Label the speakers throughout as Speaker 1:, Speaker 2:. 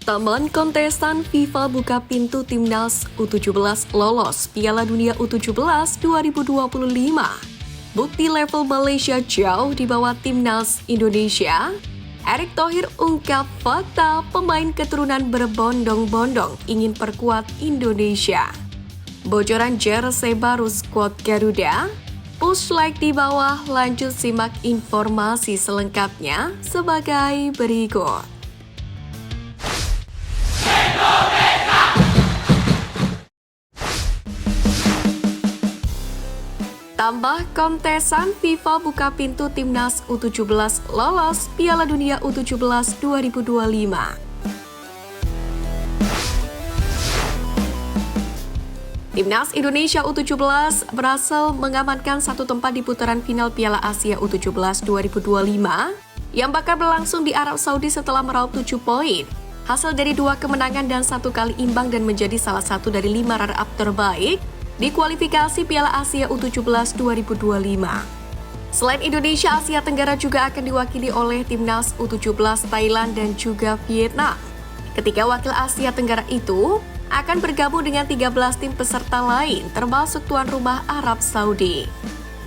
Speaker 1: Taman kontestan FIFA buka pintu Timnas U17 lolos Piala Dunia U17 2025. Bukti level Malaysia jauh di bawah Timnas Indonesia. Erick Thohir ungkap fakta pemain keturunan berbondong-bondong ingin perkuat Indonesia. Bocoran jersey baru skuad Garuda. Push like di bawah, lanjut simak informasi selengkapnya sebagai berikut. Tambah kontesan FIFA buka pintu Timnas U17 lolos Piala Dunia U17 2025. Timnas Indonesia U17 berhasil mengamankan satu tempat di putaran final Piala Asia U17 2025 yang bakal berlangsung di Arab Saudi setelah meraup 7 poin. Hasil dari 2 kemenangan dan 1 kali imbang dan menjadi salah satu dari 5 runner-up terbaik di kualifikasi Piala Asia U17 2025. Selain Indonesia, Asia Tenggara juga akan diwakili oleh Timnas U17 Thailand dan juga Vietnam. Ketiga wakil Asia Tenggara itu akan bergabung dengan 13 tim peserta lain, termasuk tuan rumah Arab Saudi.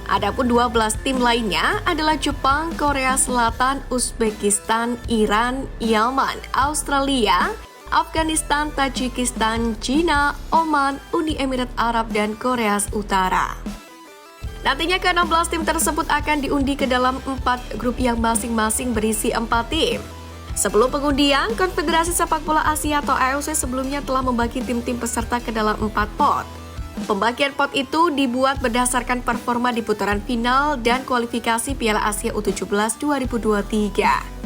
Speaker 1: Adapun 12 tim lainnya adalah Jepang, Korea Selatan, Uzbekistan, Iran, Yaman, Australia, Afghanistan, Tajikistan, China, Oman, Uni Emirat Arab, dan Korea Utara. Nantinya ke-16 tim tersebut akan diundi ke dalam 4 grup yang masing-masing berisi 4 tim. Sebelum pengundian, Konfederasi Sepak Bola Asia atau AOC sebelumnya telah membagi tim-tim peserta ke dalam 4 pot. Pembagian pot itu dibuat berdasarkan performa di putaran final dan kualifikasi Piala Asia U17 2023.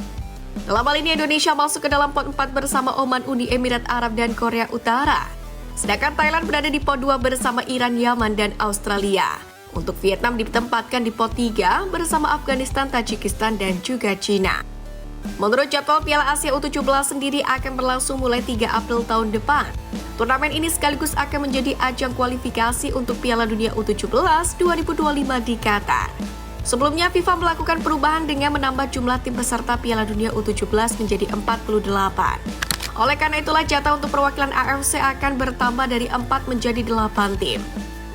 Speaker 1: Dalam hal ini Indonesia masuk ke dalam pot 4 bersama Oman, Uni Emirat Arab, dan Korea Utara. Sedangkan Thailand berada di pot 2 bersama Iran, Yaman, dan Australia. Untuk Vietnam ditempatkan di pot 3 bersama Afghanistan, Tajikistan, dan juga China. Menurut jadwal Piala Asia U17 sendiri akan berlangsung mulai 3 April tahun depan. Turnamen ini sekaligus akan menjadi ajang kualifikasi untuk Piala Dunia U17 2025 di Qatar. Sebelumnya, FIFA melakukan perubahan dengan menambah jumlah tim peserta Piala Dunia U17 menjadi 48. Oleh karena itulah jatah untuk perwakilan AFC akan bertambah dari 4 menjadi 8 tim.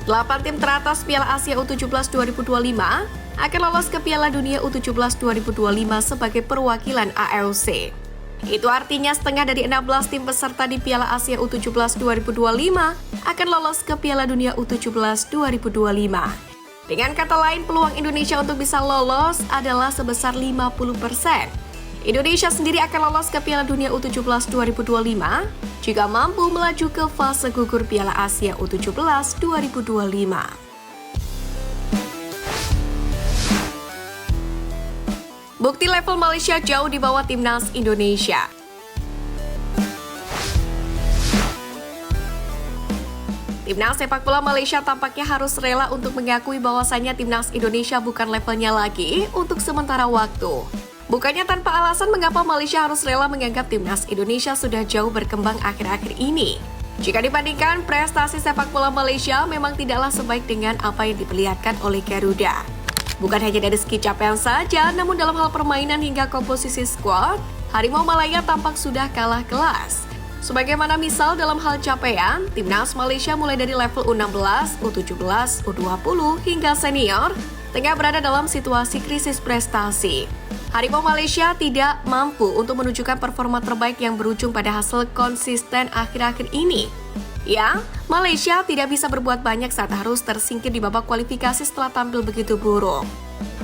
Speaker 1: 8 tim teratas Piala Asia U17 2025 akan lolos ke Piala Dunia U17 2025 sebagai perwakilan AFC. Itu artinya setengah dari 16 tim peserta di Piala Asia U17 2025 akan lolos ke Piala Dunia U17 2025. Dengan kata lain, peluang Indonesia untuk bisa lolos adalah sebesar 50%. Indonesia sendiri akan lolos ke Piala Dunia U17 2025 jika mampu melaju ke fase gugur Piala Asia U17 2025. Bukti level Malaysia jauh di bawah Timnas Indonesia. Timnas sepak bola Malaysia tampaknya harus rela untuk mengakui bahwasannya Timnas Indonesia bukan levelnya lagi untuk sementara waktu. Bukannya tanpa alasan mengapa Malaysia harus rela menganggap Timnas Indonesia sudah jauh berkembang akhir-akhir ini. Jika dibandingkan, prestasi sepak bola Malaysia memang tidaklah sebaik dengan apa yang diperlihatkan oleh Garuda. Bukan hanya dari segi capaian saja, namun dalam hal permainan hingga komposisi skuad, Harimau Malaya tampak sudah kalah kelas. Sebagaimana misal dalam hal capaian, Timnas Malaysia mulai dari level U16, U17, U20 hingga senior, tengah berada dalam situasi krisis prestasi. Harimau Malaysia tidak mampu untuk menunjukkan performa terbaik yang berujung pada hasil konsisten akhir-akhir ini. Ya, Malaysia tidak bisa berbuat banyak saat harus tersingkir di babak kualifikasi setelah tampil begitu buruk.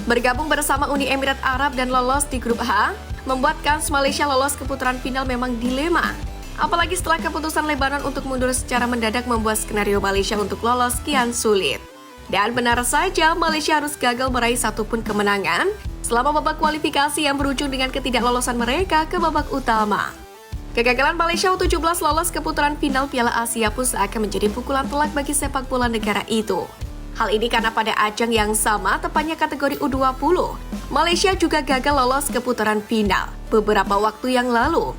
Speaker 1: Bergabung bersama Uni Emirat Arab dan lolos di grup H, membuat kans Malaysia lolos ke putaran final memang dilema. Apalagi setelah keputusan Lebanon untuk mundur secara mendadak membuat skenario Malaysia untuk lolos kian sulit. Dan benar saja, Malaysia harus gagal meraih satupun kemenangan selama babak kualifikasi yang berujung dengan ketidaklolosan mereka ke babak utama. Kegagalan Malaysia U17 lolos ke putaran final Piala Asia pun seakan menjadi pukulan telak bagi sepak bola negara itu. Hal ini karena pada ajang yang sama, tepatnya kategori U20, Malaysia juga gagal lolos ke putaran final beberapa waktu yang lalu.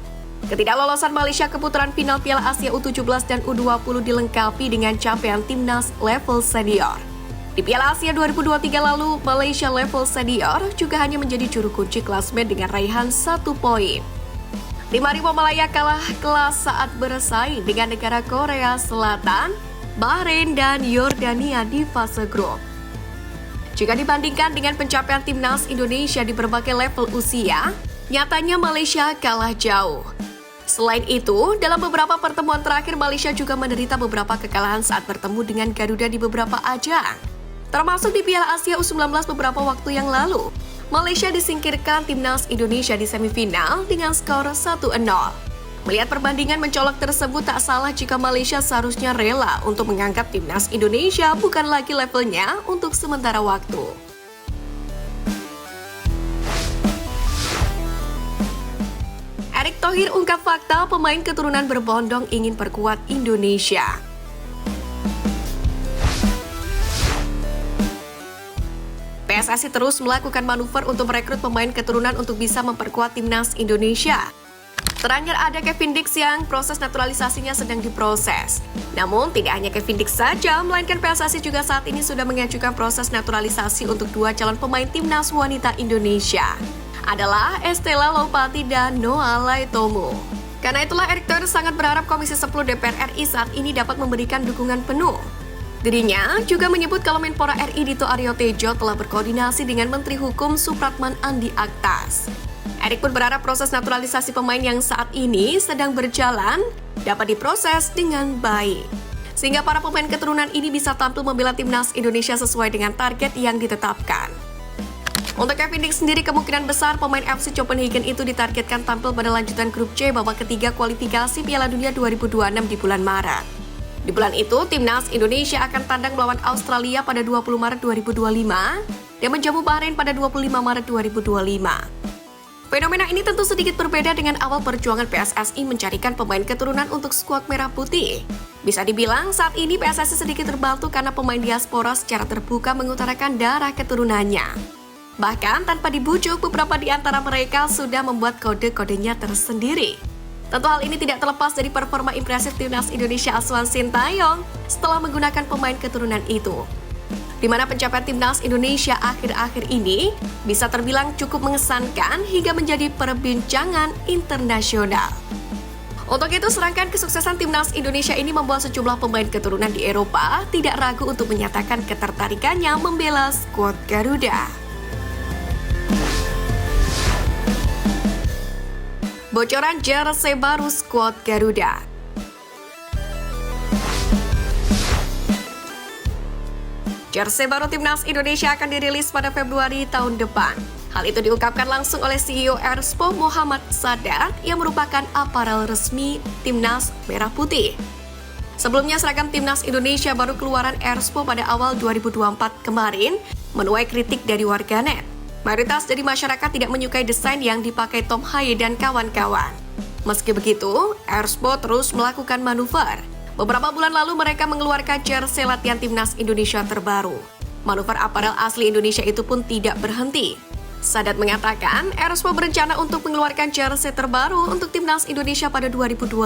Speaker 1: Ketidaklolosan Malaysia ke putaran final Piala Asia U17 dan U20 dilengkapi dengan capaian timnas level senior. Di Piala Asia 2023 lalu, Malaysia level senior juga hanya menjadi juru kunci klasemen dengan raihan 1 poin. Tim Harimau Malaya kalah kelas saat bersaing dengan negara Korea Selatan, Bahrain, dan Yordania di fase grup. Jika dibandingkan dengan pencapaian timnas Indonesia di berbagai level usia, nyatanya Malaysia kalah jauh. Selain itu, dalam beberapa pertemuan terakhir Malaysia juga menderita beberapa kekalahan saat bertemu dengan Garuda di beberapa ajang. Termasuk di Piala Asia U19 beberapa waktu yang lalu. Malaysia disingkirkan timnas Indonesia di semifinal dengan skor 1-0. Melihat perbandingan mencolok tersebut, tak salah jika Malaysia seharusnya rela untuk menganggap timnas Indonesia bukan lagi levelnya untuk sementara waktu. Erick Thohir ungkap fakta pemain keturunan berbondong ingin perkuat Indonesia. PSSI terus melakukan manuver untuk merekrut pemain keturunan untuk bisa memperkuat timnas Indonesia. Terakhir ada Kevin Dix yang proses naturalisasinya sedang diproses. Namun tidak hanya Kevin Dix saja, melainkan PSSI juga saat ini sudah mengajukan proses naturalisasi untuk dua calon pemain timnas wanita Indonesia. Adalah Estella Lopati dan Noah Laitomo. Karena itulah Erick Thohir sangat berharap Komisi 10 DPR RI saat ini dapat memberikan dukungan penuh. Dirinya juga menyebut kalau Menpora RI Dito Aryo Tejo telah berkoordinasi dengan Menteri Hukum Supratman Andi Aktas. Erick pun berharap proses naturalisasi pemain yang saat ini sedang berjalan dapat diproses dengan baik. Sehingga para pemain keturunan ini bisa tampil membela timnas Indonesia sesuai dengan target yang ditetapkan. Untuk Kevin Dix sendiri, kemungkinan besar pemain FC Copenhagen itu ditargetkan tampil pada lanjutan grup C babak ketiga kualifikasi Piala Dunia 2026 di bulan Maret. Di bulan itu, timnas Indonesia akan tandang melawan Australia pada 20 Maret 2025 dan menjamu Bahrain pada 25 Maret 2025. Fenomena ini tentu sedikit berbeda dengan awal perjuangan PSSI mencarikan pemain keturunan untuk skuad merah putih. Bisa dibilang saat ini PSSI sedikit terbantu karena pemain diaspora secara terbuka mengutarakan darah keturunannya. Bahkan tanpa dibujuk, beberapa di antara mereka sudah membuat kode-kodenya tersendiri. Tentu hal ini tidak terlepas dari performa impresif timnas Indonesia asuhan Sintayong setelah menggunakan pemain keturunan itu. Di mana pencapaian timnas Indonesia akhir-akhir ini bisa terbilang cukup mengesankan hingga menjadi perbincangan internasional. Untuk itu, serangkaian kesuksesan timnas Indonesia ini membuat sejumlah pemain keturunan di Eropa tidak ragu untuk menyatakan ketertarikannya membela skuad Garuda. Bocoran jersey baru skuad Garuda. Jersey baru timnas Indonesia akan dirilis pada Februari tahun depan. Hal itu diungkapkan langsung oleh CEO Erspo Muhammad Sadat yang merupakan aparel resmi timnas merah putih. Sebelumnya seragam timnas Indonesia baru keluaran Erspo pada awal 2024 kemarin menuai kritik dari warganet. Mayoritas dari masyarakat tidak menyukai desain yang dipakai Tom Haye dan kawan-kawan. Meski begitu, Erspo terus melakukan manuver. Beberapa bulan lalu mereka mengeluarkan jersey latihan timnas Indonesia terbaru. Manuver aparel asli Indonesia itu pun tidak berhenti. Sadat mengatakan, Erspo berencana untuk mengeluarkan jersey terbaru untuk timnas Indonesia pada 2025.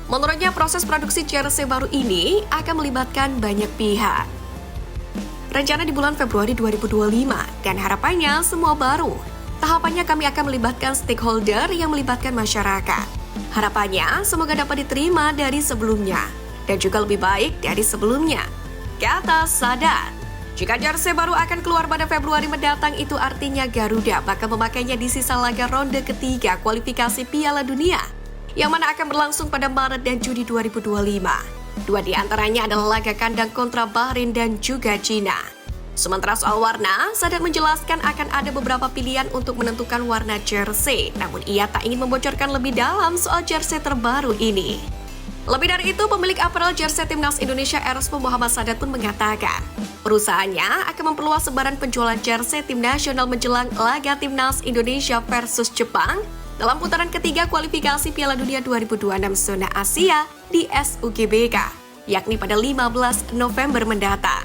Speaker 1: Menurutnya, proses produksi jersey baru ini akan melibatkan banyak pihak. Rencana di bulan Februari 2025 dan harapannya semua baru. Tahapannya kami akan melibatkan stakeholder yang melibatkan masyarakat. Harapannya semoga dapat diterima dari sebelumnya dan juga lebih baik dari sebelumnya, kata Sadat. Jika jersey baru akan keluar pada Februari mendatang, itu artinya Garuda bakal memakainya di sisa laga ronde ketiga kualifikasi Piala Dunia yang mana akan berlangsung pada Maret dan Juni 2025. Dua di antaranya adalah laga kandang kontra Bahrain dan juga Cina. Sementara soal warna, Sadat menjelaskan akan ada beberapa pilihan untuk menentukan warna jersey, namun ia tak ingin membocorkan lebih dalam soal jersey terbaru ini. Lebih dari itu, pemilik apparel jersey timnas Indonesia Erspo Muhammad Sadat pun mengatakan, perusahaannya akan memperluas sebaran penjualan jersey tim nasional menjelang laga timnas Indonesia versus Jepang dalam putaran ketiga kualifikasi Piala Dunia 2026 zona Asia di SUGBK, yakni pada 15 November mendatang.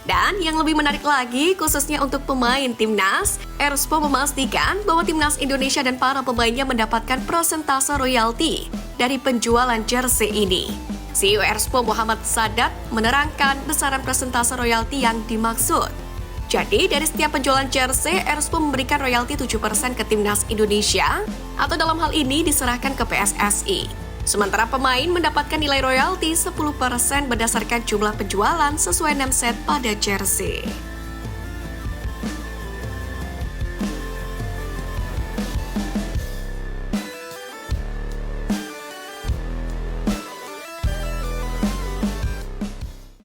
Speaker 1: Dan yang lebih menarik lagi, khususnya untuk pemain timnas, Erspo memastikan bahwa timnas Indonesia dan para pemainnya mendapatkan persentase royalti dari penjualan jersey ini. CEO Erspo Muhammad Sadat menerangkan besaran persentase royalti yang dimaksud. Jadi, dari setiap penjualan jersey, Erspo memberikan royalti 7% ke timnas Indonesia, atau dalam hal ini diserahkan ke PSSI. Sementara pemain mendapatkan nilai royalti 10% berdasarkan jumlah penjualan sesuai name set pada jersey.